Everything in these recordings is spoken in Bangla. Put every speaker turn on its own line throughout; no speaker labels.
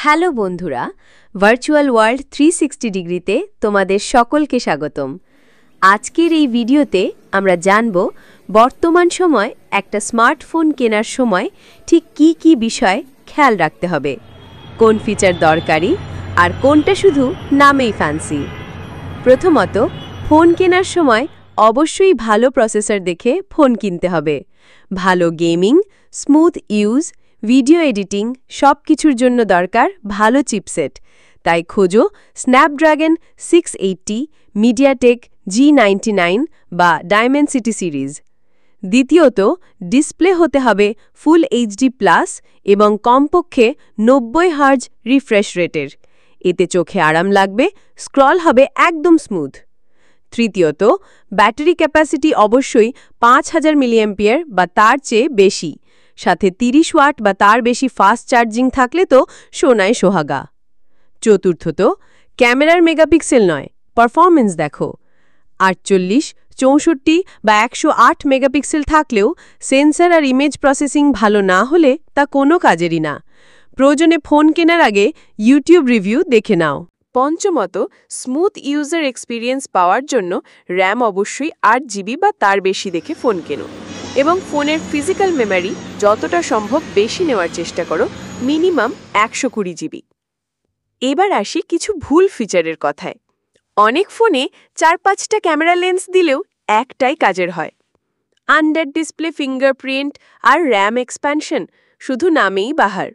হ্যালো বন্ধুরা, ভার্চুয়াল ওয়ার্ল্ড 360 ডিগ্রিতে তোমাদের সকলকে স্বাগতম। আজকের এই ভিডিওতে আমরা জানব বর্তমান সময় একটা স্মার্টফোন কেনার সময় ঠিক কি বিষয় খেয়াল রাখতে হবে, কোন ফিচার দরকারি আর কোনটা শুধু নামেই ফ্যান্সি। প্রথমত, ফোন কেনার সময় অবশ্যই ভালো প্রসেসর দেখে ফোন কিনতে হবে। ভালো gaming, smooth use, video editing সব কিছুর জন্য দরকার ভালো চিপসেট। তাই খোঁজো স্ন্যাপড্রাগন 680, মিডিয়াটেক G99 বা ডায়মেনসিটি সিরিজ। দ্বিতীয়ত, ডিসপ্লে হতে হবে ফুল HD+ এবং কমপক্ষে 90 হার্জ রিফ্রেশ রেটের। এতে চোখে আরাম লাগবে, স্ক্রল হবে একদম স্মুথ। তৃতীয়ত, ব্যাটারি ক্যাপাসিটি অবশ্যই 5000 মিলিঅ্যাম্পিয়ার বা তার চেয়ে বেশি, সাথে 30 ওয়াট বা তার বেশি ফাস্ট চার্জিং থাকলে তো সোনায় সোহাগা। চতুর্থত, ক্যামেরার মেগাপিক্সেল নয়, পারফরমেন্স দেখো। 48, 64 বা 108 মেগাপিক্সেল থাকলেও সেন্সর আর ইমেজ প্রসেসিং ভালো না হলে তা কোনো কাজেরই না। প্রয়োজনে ফোন কেনার আগে ইউটিউব রিভিউ দেখে নাও। পঞ্চমত, স্মুথ ইউজার এক্সপিরিয়েন্স পাওয়ার জন্য র্যাম অবশ্যই 8 GB বা তার বেশি দেখে ফোন কেনো এবং ফোনের ফিজিক্যাল মেমোরি যতটা সম্ভব বেশি নেওয়ার চেষ্টা করো, মিনিমাম 120 GB। এবার আসি কিছু ভুল ফিচারের কথায়। অনেক ফোনে 4-5টা ক্যামেরা লেন্স দিলেও একটাই কাজের হয়। আন্ডার ডিসপ্লে ফিঙ্গারপ্রিন্ট আর র্যাম এক্সপ্যানশন শুধু নামেই বাহার।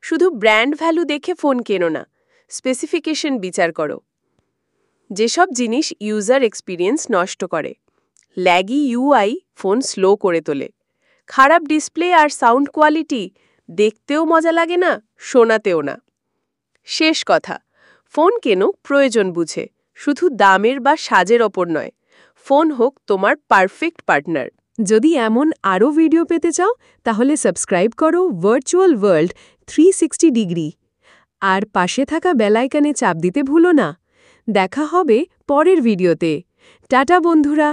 শুধু ব্র্যান্ড ভ্যালু দেখে ফোন কেনো না, স্পেসিফিকেশন বিচার করো। যেসব জিনিস ইউজার এক্সপিরিয়েন্স নষ্ট করে, ল্যাগি UI ফোন স্লো করে তোলে, খারাপ ডিসপ্লে আর সাউন্ড কোয়ালিটি দেখতেও মজা লাগে না, শোনাতেও না। শেষ কথা, ফোন কেনো প্রয়োজন বুঝে, শুধু দামের বা সাজের ওপর নয়। ফোন হোক তোমার পারফেক্ট পার্টনার। যদি এমন আরও ভিডিও পেতে চাও তাহলে সাবস্ক্রাইব করো ভার্চুয়াল ওয়ার্ল্ড 360 ডিগ্রি আর পাশে থাকা বেল আইকনে চাপ দিতে ভুলো না। দেখা হবে পরের ভিডিওতে। টাটা বন্ধুরা।